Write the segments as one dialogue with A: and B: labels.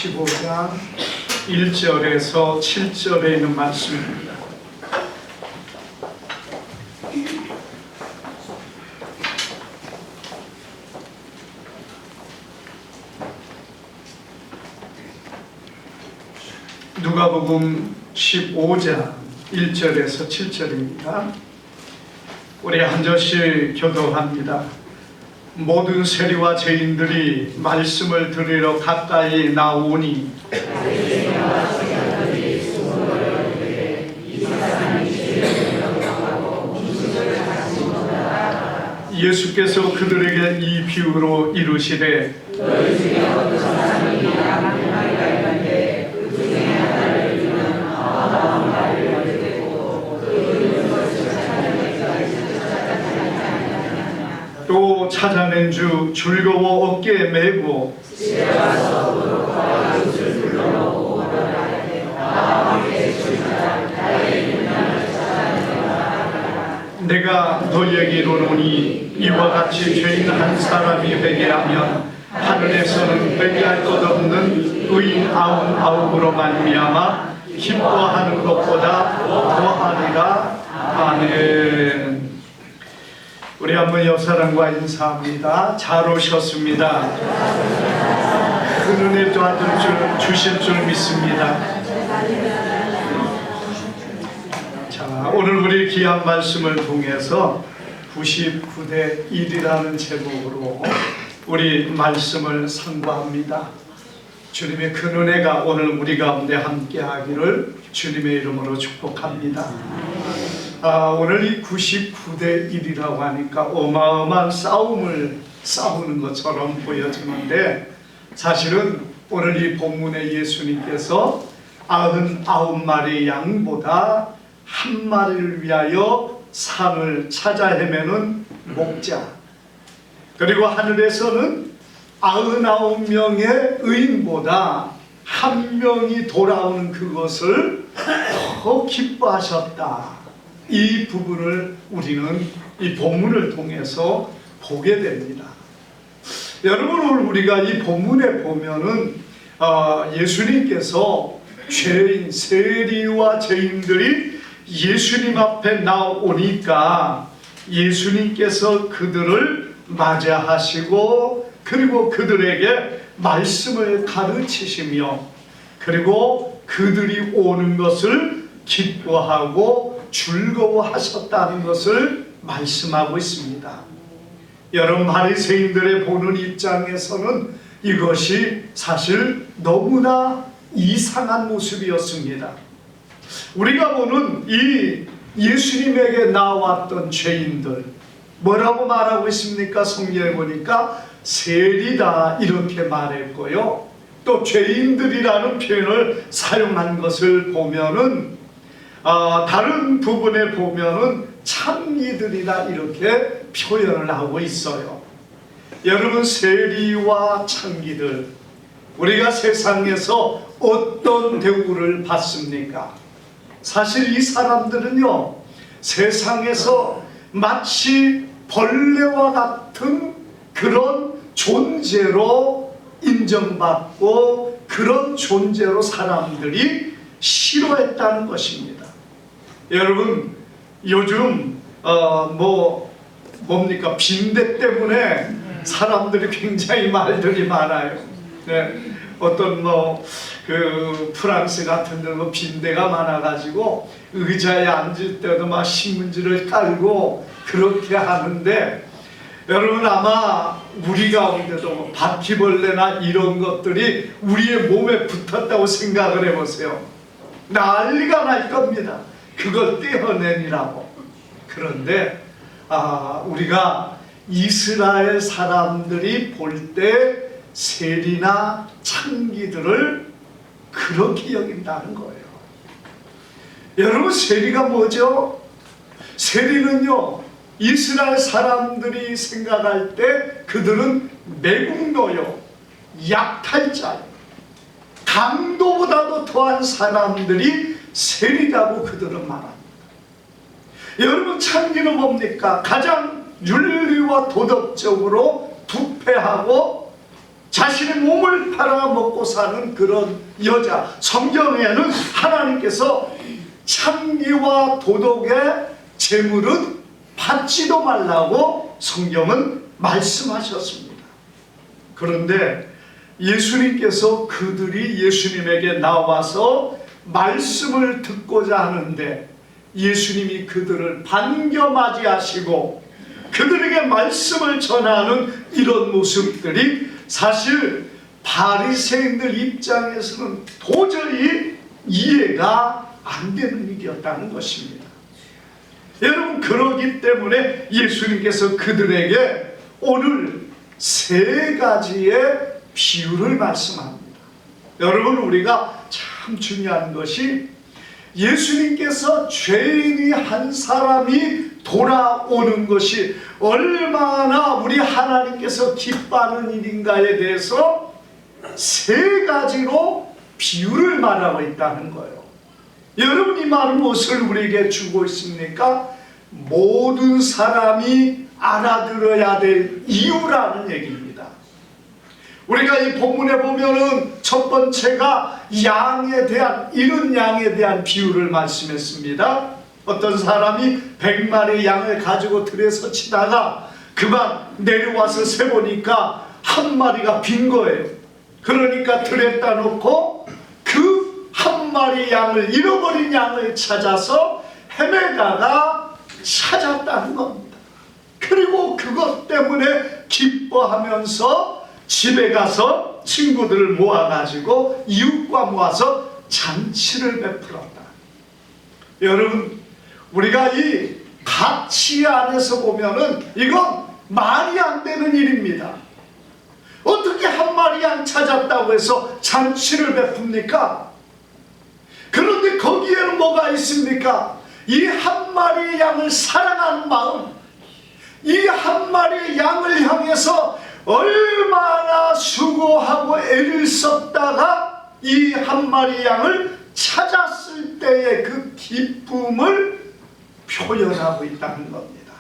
A: 15장 1절에서 7절에 있는 말씀입니다. 누가복음 15장 1절에서 7절입니다. 우리 한 절씩 교도합니다. 모든 세리와 죄인들이 말씀을 들으러 가까이 나오니 예수께서 그들에게 이 비유로 이르시되 또 찾아낸 주 즐거워 어깨에 메고 내가 너희에게 이르노니 이와 같이 죄인 한 사람이 회개하면 하늘에서는 회개할 것 없는 의인 99으로 말미암아 기뻐하는 것보다 더하리라. 아멘. 우리 한번 옆 사람과 인사합니다. 잘 오셨습니다. 큰 은혜 주실 줄 믿습니다. 자, 오늘 우리 귀한 말씀을 통해서 99대 1이라는 제목으로 우리 말씀을 선고합니다. 주님의 큰 은혜가 오늘 우리 가운데 함께하기를 주님의 이름으로 축복합니다. 오늘 이 99대 1이라고 하니까 어마어마한 싸움을 싸우는 것처럼 보여지는데, 사실은 오늘 이 본문에 예수님께서 99마리 양보다 한 마리를 위하여 산을 찾아 헤매는 목자, 그리고 하늘에서는 99명의 의인보다 한 명이 돌아오는 그것을 더 기뻐하셨다. 이 부분을 우리는 이 본문을 통해서 보게 됩니다. 여러분, 오늘 우리가 이 본문에 보면은 예수님께서 죄인, 세리와 죄인들이 예수님 앞에 나오니까 예수님께서 그들을 맞이하시고 그리고 그들에게 말씀을 가르치시며 그리고 그들이 오는 것을 기뻐하고 즐거워하셨다는 것을 말씀하고 있습니다. 여러분, 바리새인들의 보는 입장에서는 이것이 사실 너무나 이상한 모습이었습니다. 우리가 보는 이 예수님에게 나왔던 죄인들, 뭐라고 말하고 있습니까? 성경에 보니까 세리다 이렇게 말했고요, 또 죄인들이라는 표현을 사용한 것을 보면은 다른 부분에 보면은 창기들이다 이렇게 표현을 하고 있어요. 여러분, 세리와 창기들, 우리가 세상에서 어떤 대우를 받습니까? 사실 이 사람들은요, 세상에서 마치 벌레와 같은 그런 존재로 인정받고 그런 존재로 사람들이 싫어했다는 것입니다. 여러분, 요즘 뭡니까? 빈대 때문에 사람들이 굉장히 말들이 많아요. 네. 어떤 그 프랑스 같은 데는 빈대가 많아가지고 의자에 앉을 때도 막 신문지를 깔고 그렇게 하는데, 여러분, 아마 우리 가운데도 바퀴벌레나 이런 것들이 우리의 몸에 붙었다고 생각을 해보세요. 난리가 날 겁니다. 그걸 떼어내니라고. 그런데 우리가 이스라엘 사람들이 볼 때 세리나 창기들을 그렇게 여긴다는 거예요. 여러분, 세리가 뭐죠? 세리는요, 이스라엘 사람들이 생각할 때 그들은 매국노요, 약탈자요, 강도보다도 더한 사람들이 세리라고 그들은 말합니다. 여러분, 창기는 뭡니까? 가장 윤리와 도덕적으로 부패하고
B: 자신의 몸을 팔아 먹고 사는 그런 여자, 성경에는 하나님께서 창기와 도덕의 재물은 받지도 말라고 성경은 말씀하셨습니다. 그런데 예수님께서 그들이 예수님에게 나와서 말씀을 듣고자 하는데 예수님이 그들을 반겨 맞이하시고 그들에게 말씀을 전하는 이런 모습들이 사실 바리새인들 입장에서는 도저히 이해가 안 되는 일이었다는 것입니다. 여러분, 그러기 때문에 예수님께서 그들에게 오늘 세 가지의 비유를 말씀합니다. 여러분, 우리가 참 중요한 것이 예수님께서 죄인이 한 사람이 돌아오는 것이 얼마나 우리 하나님께서 기뻐하는 일인가에 대해서 세 가지로 비유를 말하고 있다는 거예요. 여러분, 이 말은 무엇을 우리에게 주고 있습니까? 모든 사람이 알아들어야 될 이유라는 얘기입니다. 우리가 이 본문에 보면은 첫 번째가 양에 대한, 잃은 양에 대한 비유를 말씀했습니다. 어떤 사람이 100마리 양을 가지고 들에서 치다가 그만 내려와서 세보니까 한 마리가 빈 거예요. 그러니까 들에다 놓고 그 한 마리 양을, 잃어버린 양을 찾아서 헤매다가 찾았다는 겁니다. 그리고 그것 때문에 기뻐하면서 집에 가서 친구들을 모아가지고 이웃과 모아서 잔치를 베풀었다. 여러분, 우리가 이 가치 안에서 보면은 이건 말이 안 되는 일입니다. 어떻게 한 마리 양 찾았다고 해서 잔치를 베풉니까? 그런데 거기에는 뭐가 있습니까? 이 한 마리 양을 사랑하는 마음, 이 한 마리 양을 향해서 얼마나 수고하고 애를 썼다가 이 한 마리 양을 찾았을 때의 그 기쁨을 표현하고 있다는 겁니다.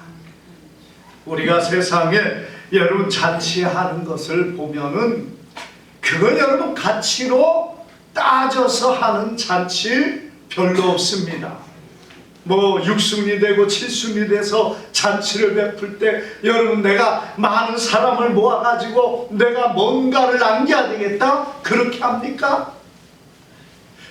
B: 우리가 세상에 여러분 잔치하는 것을 보면은 그걸 여러분 가치로 따져서 하는 잔치 별로 없습니다. 뭐 육순이 되고 칠순이 돼서 잔치를 베풀 때 여러분 내가 많은 사람을 모아가지고 내가 뭔가를 남겨야 되겠다 그렇게 합니까?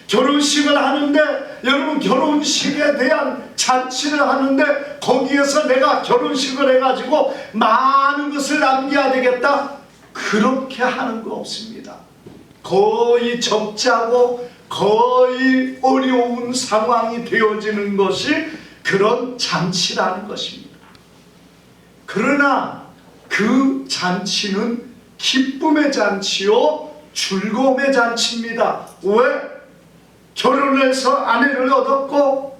B: 결혼식을 하는데 여러분 결혼식에 대한 잔치를 하는데 거기에서 내가 결혼식을 해가지고 많은 것을 남겨야 되겠다 그렇게 하는 거 없습니다. 거의 적자고 거의 어려운 상황이 되어지는 것이 그런 잔치라는 것입니다. 그러나 그 잔치는 기쁨의 잔치요 즐거움의 잔치입니다. 왜? 결혼해서 아내를 얻었고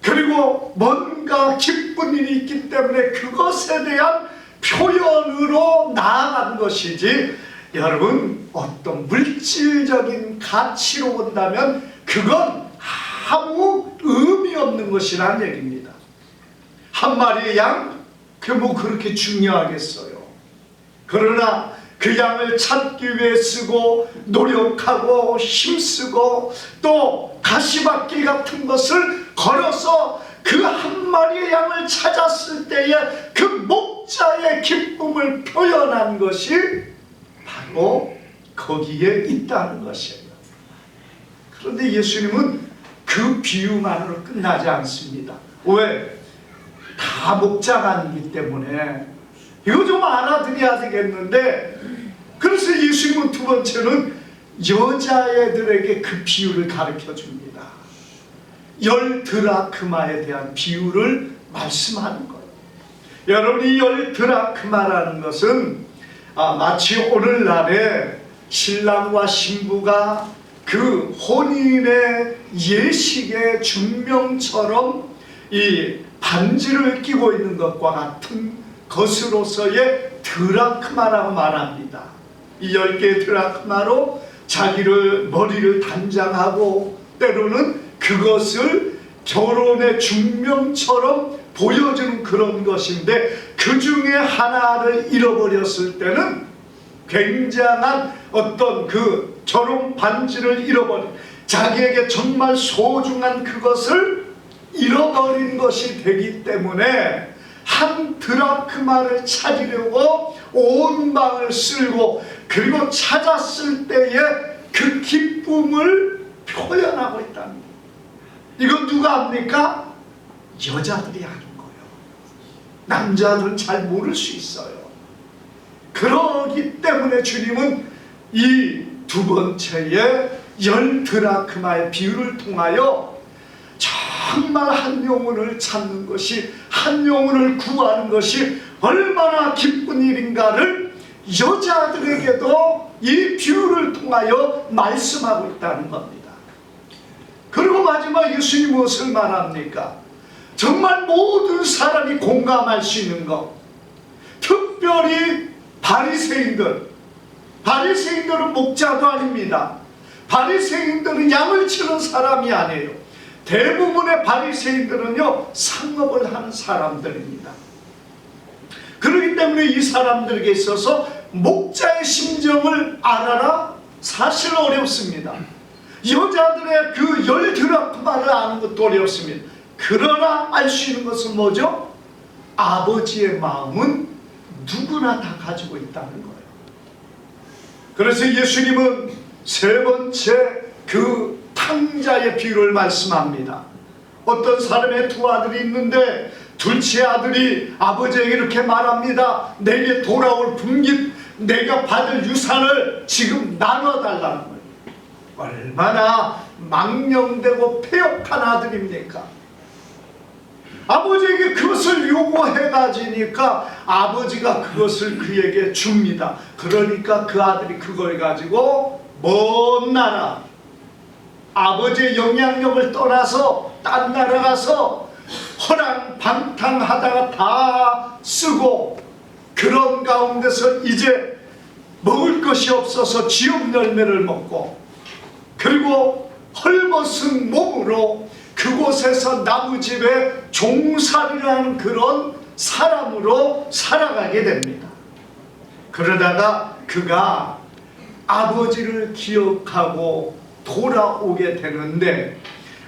B: 그리고 뭔가 기쁜 일이 있기 때문에 그것에 대한 표현으로 나아간 것이지 여러분 어떤 물질적인 가치로 본다면 그건 아무 의미 없는 것이라는 얘기입니다. 한 마리의 양? 그게 뭐 그렇게 중요하겠어요. 그러나 그 양을 찾기 위해 쓰고 노력하고 힘쓰고 또 가시밭길 같은 것을 걸어서 그 한 마리의 양을 찾았을 때의 그 목자의 기쁨을 표현한 것이 바로 거기에 있다는 것이에요. 그런데 예수님은 그 비유만으로 끝나지 않습니다. 왜? 다 목자가 아니기 때문에 이거 좀 알아들어야 되겠는데 그래서 예수님은 두 번째는 여자애들에게 그 비유를 가르쳐 줍니다. 10드라크마에 대한 비유를 말씀하는 거예요. 여러분 이 10드라크마라는 것은 마치 오늘날에 신랑과 신부가 그 혼인의 예식의 증명처럼 이 반지를 끼고 있는 것과 같은 것으로서의 드라크마라고 말합니다. 이 10개의 드라크마로 자기를 머리를 단장하고 때로는 그것을 결혼의 증명처럼 보여주는 그런 것인데 그 중에 하나를 잃어버렸을 때는 굉장한 어떤 그 결혼 반지를 잃어버린, 자기에게 정말 소중한 그것을 잃어버린 것이 되기 때문에 한 드라크마를 찾으려고 온 방을 쓸고, 그리고 찾았을 때에 그 기쁨을 표현하고 있다는 거예요. 이건 누가 합니까? 여자들이 하는 거예요. 남자들은 잘 모를 수 있어요. 그러기 때문에 주님은 이 두 번째의 10드라크마의 비유를 통하여 정말 한 영혼을 찾는 것이, 한 영혼을 구하는 것이 얼마나 기쁜 일인가를 여자들에게도 이 비유를 통하여 말씀하고 있다는 겁니다. 그리고 마지막 예수님이 무엇을 말합니까? 정말 모든 사람이 공감할 수 있는 것, 특별히 바리새인들은 목자도 아닙니다. 바리새인들은 양을 치는 사람이 아니에요. 대부분의 바리새인들은요, 상업을 하는 사람들입니다. 그렇기 때문에 이 사람들에게 있어서 목자의 심정을 알아라? 사실 어렵습니다. 여자들의 그 10드라크마를 아는 것도 어렵습니다. 그러나 알 수 있는 것은 뭐죠? 아버지의 마음은 누구나 다 가지고 있다는 거예요. 그래서 예수님은 세 번째 그 탕자의 비유를 말씀합니다. 어떤 사람의 두 아들이 있는데 둘째 아들이 아버지에게 이렇게 말합니다. 내게 돌아올 분깃, 내가 받을 유산을 지금 나눠달라는 거예요. 얼마나 망령되고 패역한 아들입니까? 아버지에게 그것을 요구해 가지니까 아버지가 그것을 그에게 줍니다. 그러니까 그 아들이 그걸 가지고 먼 나라, 아버지의 영향력을 떠나서 딴 나라 가서 허랑방탕하다가 다 쓰고, 그런 가운데서 이제 먹을 것이 없어서 지옥 열매를 먹고, 그리고 헐벗은 몸으로 그곳에서 나무집에 종살이를 하는 그런 사람으로 살아가게 됩니다. 그러다가 그가 아버지를 기억하고 돌아오게 되는데,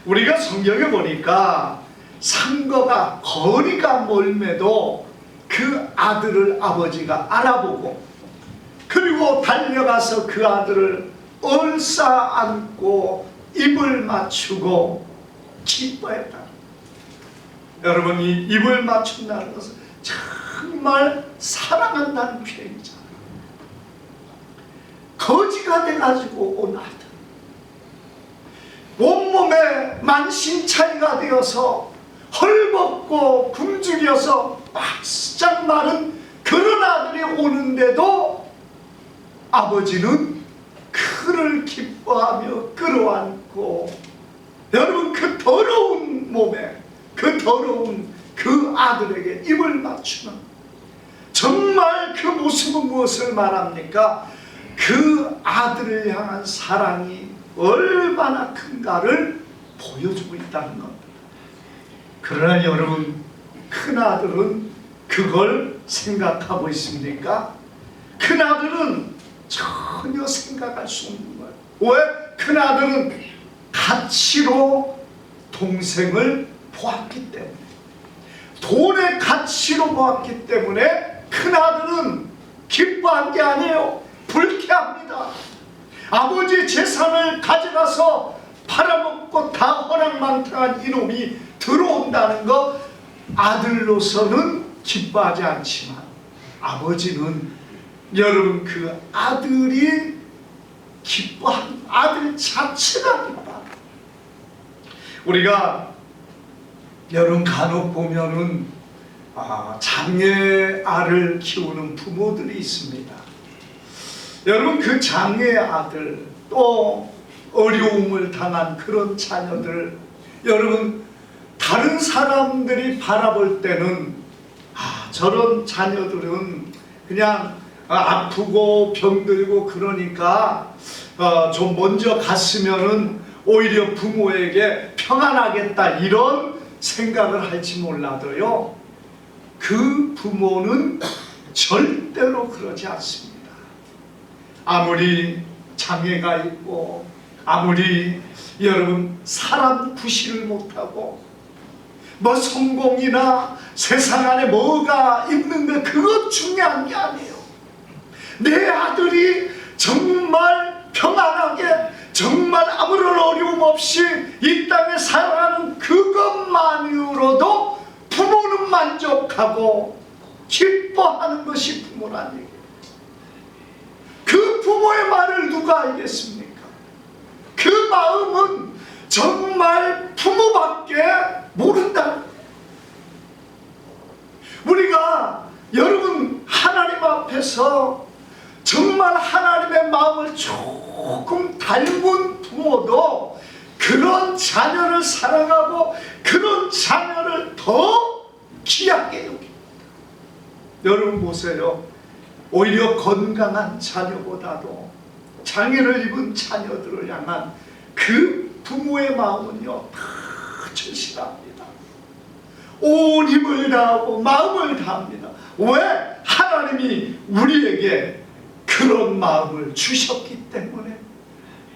B: 우리가 성경에 보니까 상거가 거리가 멀매도 그 아들을 아버지가 알아보고, 그리고 달려가서 그 아들을 얼싸안고 입을 맞추고 기뻐했다. 여러분, 이 입을 맞춘다는 것은 정말 사랑한다는 표현이잖아요. 거지가 돼가지고 온 아들, 온몸에 만신차이가 되어서 헐벗고 굶주려서 바짝 마른 그런 아들이 오는데도 아버지는 그를 기뻐하며 끌어안고, 여러분, 그 더러운 몸에, 그 더러운 그 아들에게 입을 맞추는, 정말 그 모습은 무엇을 말합니까? 그 아들을 향한 사랑이 얼마나 큰가를 보여주고 있다는 겁니다. 그러나 여러분, 큰 아들은 그걸 생각하고 있습니까? 큰 아들은 전혀 생각할 수 없는 거예요. 왜? 큰 아들은 가치로 동생을 보았기 때문에, 돈의 가치로 보았기 때문에 큰 아들은 기뻐한 게 아니에요. 불쾌합니다. 아버지 재산을 가져가서 팔아먹고 다 허랑망탕한 이놈이 들어온다는 것, 아들로서는 기뻐하지 않지만 아버지는, 여러분, 그 아들이 기뻐한 아들 자체가 기뻐합니다. 우리가 여러분 간혹 보면은 장애 아를 키우는 부모들이 있습니다. 여러분, 그 장애 아들, 또 어려움을 당한 그런 자녀들, 여러분, 다른 사람들이 바라볼 때는 저런 자녀들은 그냥 아프고 병들고 그러니까 좀 먼저 갔으면은 오히려 부모에게 평안하겠다, 이런 생각을 할지 몰라도요, 그 부모는 절대로 그러지 않습니다. 아무리 장애가 있고 아무리 여러분 사람 구실을 못하고 뭐 성공이나 세상 안에 뭐가 있는데 그것 중요한 게 아니에요. 내 아들이 정말 평안하게 정말 아무런 어려움 없이 이 땅에 살아가는 그것만으로도 부모는 만족하고 기뻐하는 것이 부모란 얘기예요. 그 부모의 말을 누가 알겠습니까? 그 마음은 정말 부모밖에 모른다. 우리가 여러분 하나님 앞에서 정말 하나님의 마음을 조금 닮은 부모도 그런 자녀를 사랑하고 그런 자녀를 더 귀하게 여깁니다. 여러분 보세요. 오히려 건강한 자녀보다도 장애를 입은 자녀들을 향한 그 부모의 마음은요 다 절실합니다. 온 힘을 다하고 마음을 다합니다. 왜? 하나님이 우리에게 그런 마음을 주셨기 때문에.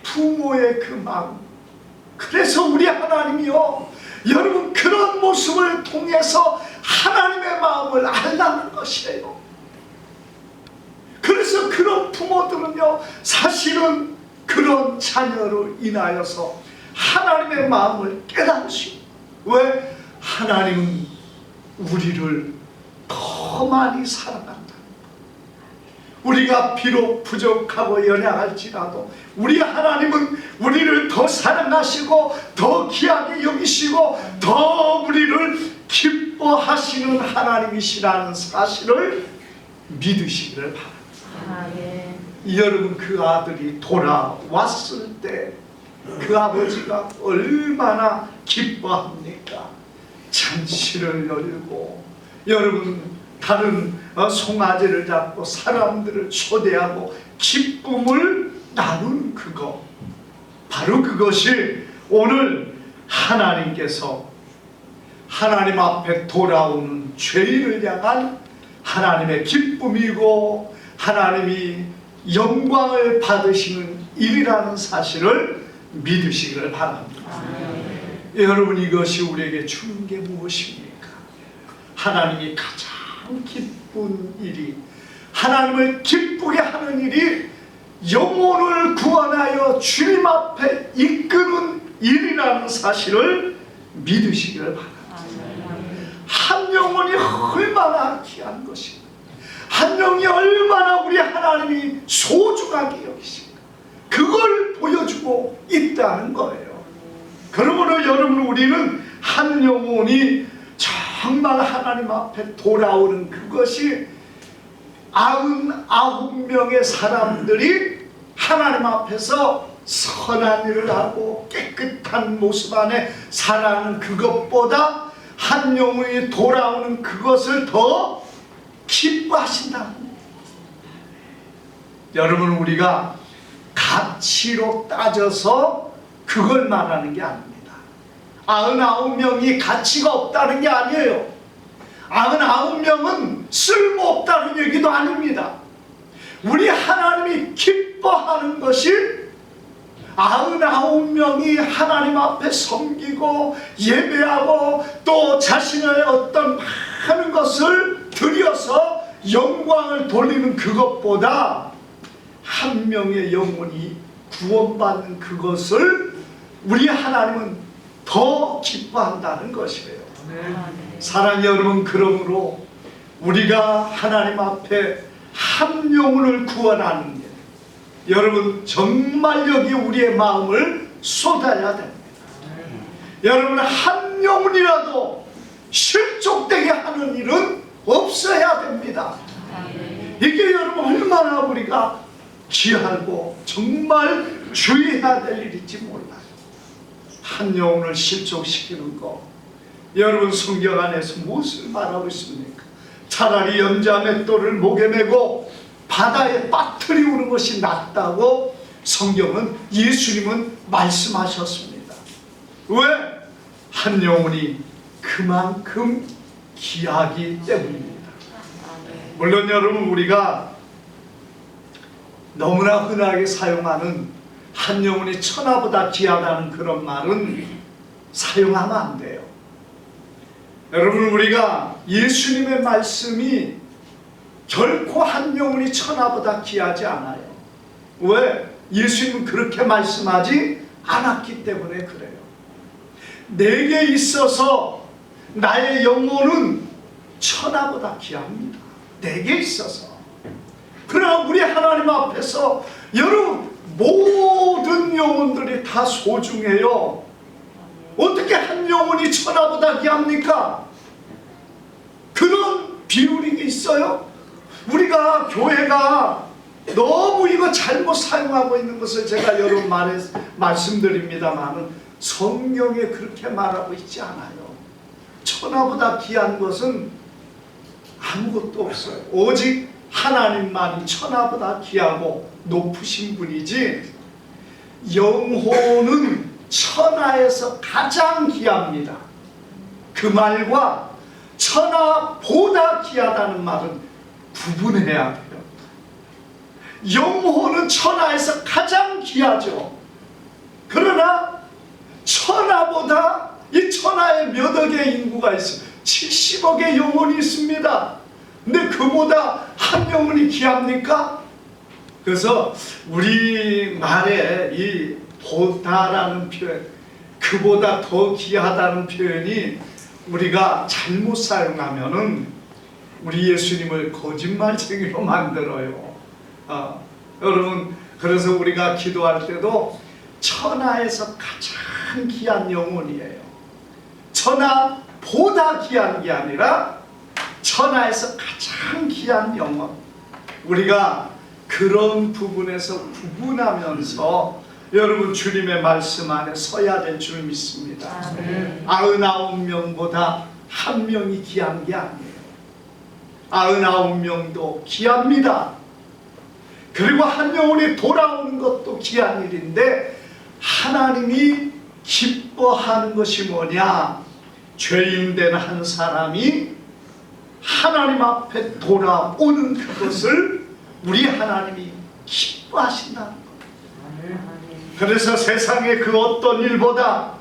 B: 부모의 그 마음. 그래서 우리 하나님이요 여러분 그런 모습을 통해서 하나님의 마음을 알라는 것이에요. 그래서 그런 부모들은요 사실은 그런 자녀로 인하여서 하나님의 마음을 깨닫으시고. 왜? 하나님은 우리를 더 많이 사랑한다. 우리가 비록 부족하고 연약할지라도 우리 하나님은 우리를 더 사랑하시고 더 귀하게 여기시고 더 우리를 기뻐하시는 하나님이시라는 사실을 믿으시기를 바랍니다. 여러분 그 아들이 돌아왔을 때 그 아버지가 얼마나 기뻐합니까? 잔치를 열고 여러분 다른 송아지를 잡고 사람들을 초대하고 기쁨을 나눈 그거, 바로 그것이 오늘 하나님께서 하나님 앞에 돌아오는 죄인을 향한 하나님의 기쁨이고 하나님이 영광을 받으시는 일이라는 사실을 믿으시기를 바랍니다. 여러분 이것이 우리에게 주는 게 무엇입니까? 하나님이 가장 기쁜 일이, 하나님을 기쁘게 하는 일이 영혼을 구원하여 주님 앞에 이끄는 일이라는 사실을 믿으시기를 바랍니다. 한 영혼이 얼마나 귀한 것인가, 한 영이 얼마나 우리 하나님이 소중하게 여기신가, 그걸 보여주고 있다는 거예요. 그러므로 여러분 우리는 한 영혼이 정말 하나님 앞에 돌아오는 그것이 99명의 사람들이 하나님 앞에서 선한 일을 하고 깨끗한 모습 안에 살아가는 그것보다 한 영혼이 돌아오는 그것을 더 기뻐하신다. 여러분 우리가 가치로 따져서 그걸 말하는 게 아닙니다. 99명이 가치가 없다는 게 아니에요. 99명은 쓸모없다는 얘기도 아닙니다. 우리 하나님이 기뻐하는 것이 99명이 하나님 앞에 섬기고 예배하고 또 자신의 어떤 많은 것을 들여서 영광을 돌리는 그것보다 한 명의 영혼이 구원받는 그것을 우리 하나님은 더 기뻐한다는 것이에요. 사랑하는 여러분, 그러므로 우리가 하나님 앞에 한 영혼을 구원하는 게, 여러분 정말 여기 우리의 마음을 쏟아야 됩니다. 여러분 한 영혼이라도 실족되게 하는 일은 없어야 됩니다. 이게 여러분 얼마나 우리가 귀하고 정말 주의해야 될 일인지 몰라요. 한 영혼을 실족시키는 거, 여러분 성경 안에서 무엇을 말하고 있습니까? 차라리 연자 맷돌을 목에 메고 바다에 빠뜨리우는 것이 낫다고 성경은, 예수님은 말씀하셨습니다. 왜? 한 영혼이 그만큼 귀하기 때문입니다. 물론 여러분 우리가 너무나 흔하게 사용하는 한 영혼이 천하보다 귀하다는 그런 말은 사용하면 안 돼요. 여러분, 우리가 예수님의 말씀이 결코 한 영혼이 천하보다 귀하지 않아요. 왜? 예수님은 그렇게 말씀하지 않았기 때문에 그래요. 내게 있어서 나의 영혼은 천하보다 귀합니다. 내게 있어서. 그러나 우리 하나님 앞에서 여러분, 모든 영혼들이 다 소중해요. 어떻게 한 영혼이 천하보다 귀합니까? 그런 비율이 있어요? 우리가 교회가 너무 이거 잘못 사용하고 있는 것을 제가 여러 번 말씀드립니다만 성경에 그렇게 말하고 있지 않아요. 천하보다 귀한 것은 아무것도 없어요. 오직 하나님만이 천하보다 귀하고 높으신 분이지, 영혼은 천하에서 가장 귀합니다. 그 말과 천하보다 귀하다는 말은 구분해야 돼요. 영혼은 천하에서 가장 귀하죠. 그러나 천하보다, 이 천하에 몇 억의 인구가 있어요. 70억의 영혼이 있습니다. 근데 그보다 한 영혼이 귀합니까? 그래서 우리 말에 이 보다라는 표현, 그보다 더 귀하다는 표현이 우리가 잘못 사용하면은 우리 예수님을 거짓말쟁이로 만들어요. 여러분, 그래서 우리가 기도할 때도 천하에서 가장 귀한 영혼이에요. 천하보다 귀한 게 아니라 천하에서 가장 귀한 영혼. 우리가 그런 부분에서 구분하면서 여러분 주님의 말씀 안에 서야 될 줄 믿습니다. 99명보다 한 명이 귀한 게 아니에요. 99명도 귀합니다. 그리고 한 영혼이 돌아오는 것도 귀한 일인데, 하나님이 기뻐하는 것이 뭐냐? 죄인된 한 사람이 하나님 앞에 돌아오는 그것을 우리 하나님이 기뻐하신다는 거예요. 그래서 세상의 그 어떤 일보다,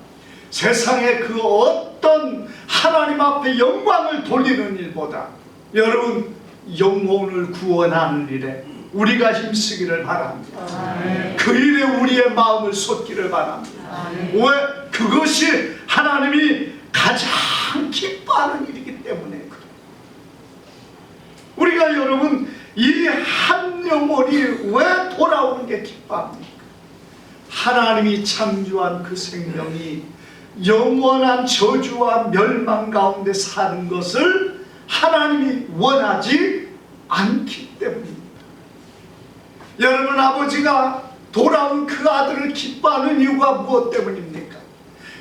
B: 세상의 그 어떤 하나님 앞에 영광을 돌리는 일보다 여러분, 영혼을 구원하는 일에 우리가 힘쓰기를 바랍니다. 그 일에 우리의 마음을 쏟기를 바랍니다. 왜? 그것이 하나님이 가장 기뻐하는 일이기 때문에 그래요. 우리가 여러분, 이 한 영혼이 왜 돌아오는 게 기뻐합니까? 하나님이 창조한 그 생명이 영원한 저주와 멸망 가운데 사는 것을 하나님이 원하지 않기 때문입니다. 여러분, 아버지가 돌아온 그 아들을 기뻐하는 이유가 무엇 때문입니까?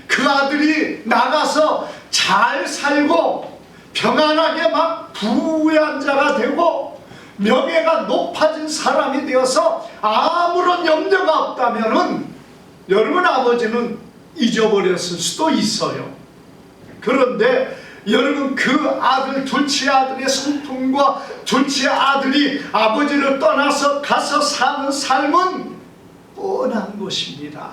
B: 그 아들이 나가서 잘 살고 평안하게 막 부유한 자가 되고 명예가 높아진 사람이 되어서 아무런 염려가 없다면은 여러분, 아버지는 잊어버렸을 수도 있어요. 그런데 여러분, 그 아들, 둘째 아들의 성품과 둘째 아들이 아버지를 떠나서 가서 사는 삶은 뻔한 것입니다.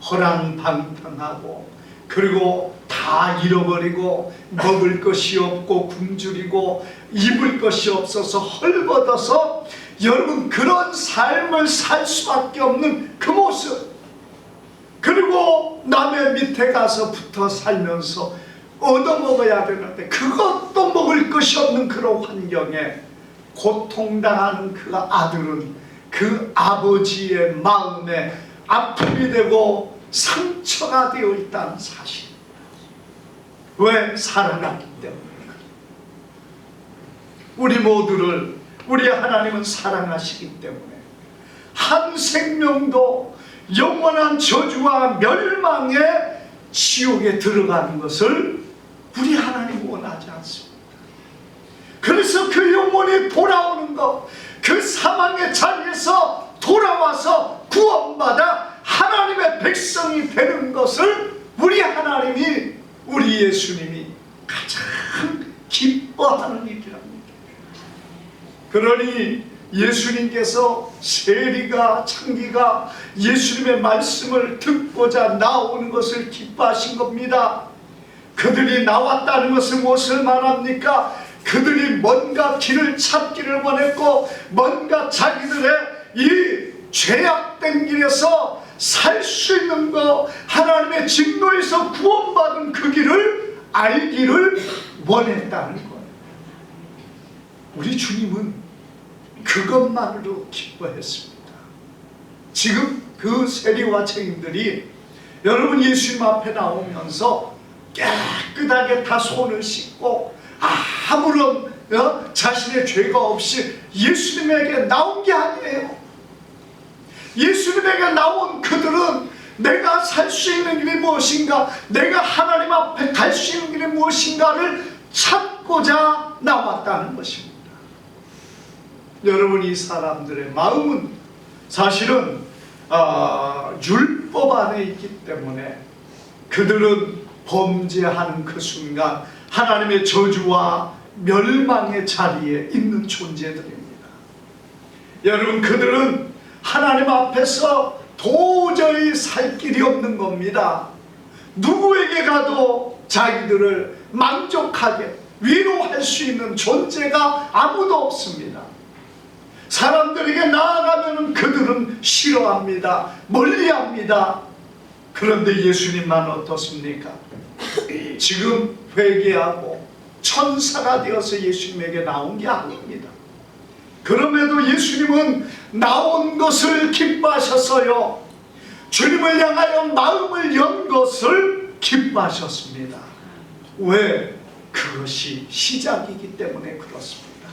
B: 허랑방탕하고, 그리고 다 잃어버리고, 먹을 것이 없고 굶주리고 입을 것이 없어서 헐벗어서 여러분, 그런 삶을 살 수밖에 없는 그 모습. 그리고 남의 밑에 가서 붙어 살면서 얻어먹어야 되는데 그것도 먹을 것이 없는 그런 환경에 고통당하는 그 아들은 그 아버지의 마음에 아픔이 되고 상처가 되어 있다는 사실. 왜? 사랑하기 때문입니다. 우리 모두를 우리 하나님은 사랑하시기 때문에 한 생명도 영원한 저주와 멸망의 지옥에 들어가는 것을 우리 하나님 원하지 않습니다. 그래서 그 영혼이 돌아오는 것, 그 사망의 자리에서 돌아와서 구원받아 하나님의 백성이 되는 것을 우리 하나님이, 우리 예수님이 가장 기뻐하는 일이랍니다. 그러니 예수님께서 세리가 창기가 예수님의 말씀을 듣고자 나오는 것을 기뻐하신 겁니다. 그들이 나왔다는 것은 무엇을 말합니까? 그들이 뭔가 길을 찾기를 원했고 뭔가 자기들의 이 죄악된 길에서 살 수 있는 것, 하나님의 진노에서 구원받은 그 길을 알기를 원했다는 거예요. 우리 주님은 그것만으로 기뻐했습니다. 지금 그 세리와 죄인들이 여러분 예수님 앞에 나오면서 깨끗하게 다 손을 씻고 아무런 자신의 죄가 없이 예수님에게 나온 게 아니에요. 예수님에게 나온 그들은 내가 살 수 있는 길이 무엇인가, 내가 하나님 앞에 갈 수 있는 길이 무엇인가를 찾고자 나왔다는 것입니다. 여러분, 이 사람들의 마음은 사실은 율법 안에 있기 때문에 그들은 범죄하는 그 순간 하나님의 저주와 멸망의 자리에 있는 존재들입니다. 여러분, 그들은 하나님 앞에서 도저히 살 길이 없는 겁니다. 누구에게 가도 자기들을 만족하게 위로할 수 있는 존재가 아무도 없습니다. 사람들에게 나아가면 그들은 싫어합니다. 멀리합니다. 그런데 예수님만 어떻습니까? 지금 회개하고 천사가 되어서 예수님에게 나온 게 아닙니다. 그럼에도 예수님은 나온 것을 기뻐하셨어요. 주님을 향하여 마음을 연 것을 기뻐하셨습니다. 왜? 그것이 시작이기 때문에 그렇습니다.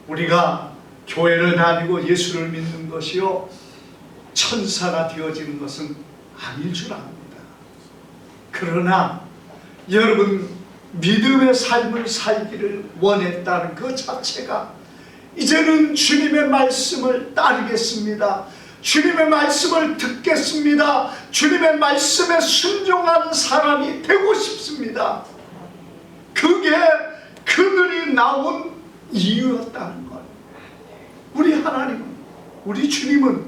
B: 우리가 교회를 다니고 예수를 믿는 것이요 천사가 되어지는 것은 아닐 줄 압니다. 그러나 여러분, 믿음의 삶을 살기를 원했다는 그 자체가 이제는 주님의 말씀을 따르겠습니다. 주님의 말씀을 듣겠습니다. 주님의 말씀에 순종하는 사람이 되고 싶습니다. 그게 그들이 나온 이유였다는 거예요. 우리 하나님은, 우리 주님은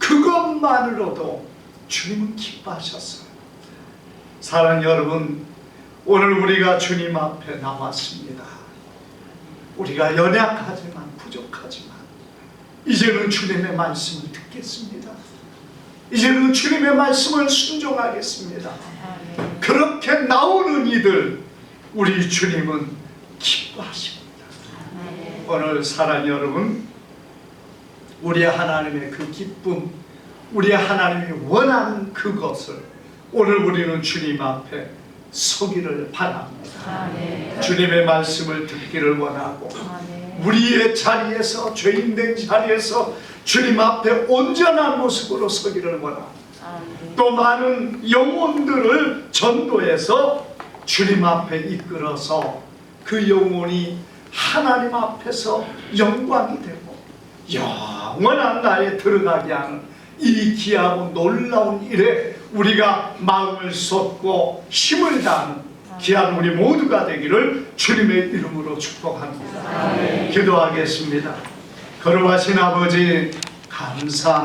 B: 그것만으로도 주님은 기뻐하셨어요. 사랑하는 여러분, 오늘 우리가 주님 앞에 나왔습니다. 우리가 연약하지만 부족하지만 이제는 주님의 말씀을 듣겠습니다. 이제는 주님의 말씀을 순종하겠습니다. 그렇게 나오는 이들, 우리 주님은 기뻐하십니다. 오늘 사랑하는 여러분, 우리 하나님의 그 기쁨, 우리 하나님이 원하는 그것을 오늘 우리는 주님 앞에 서기를 바랍니다. 주님의 말씀을 듣기를 원하고 우리의 자리에서, 죄인된 자리에서 주님 앞에 온전한 모습으로 서기를 원합니다. 또 많은 영혼들을 전도해서 주님 앞에 이끌어서 그 영혼이 하나님 앞에서 영광이 되고 영원한 나라에 들어가게 하는 이 귀하고 놀라운 일에 우리가 마음을 쏟고 힘을 다하는 귀한 우리 모두가 되기를 주님의 이름으로 축복합니다. 기도하겠습니다. 거룩하신 아버지, 감사합니다.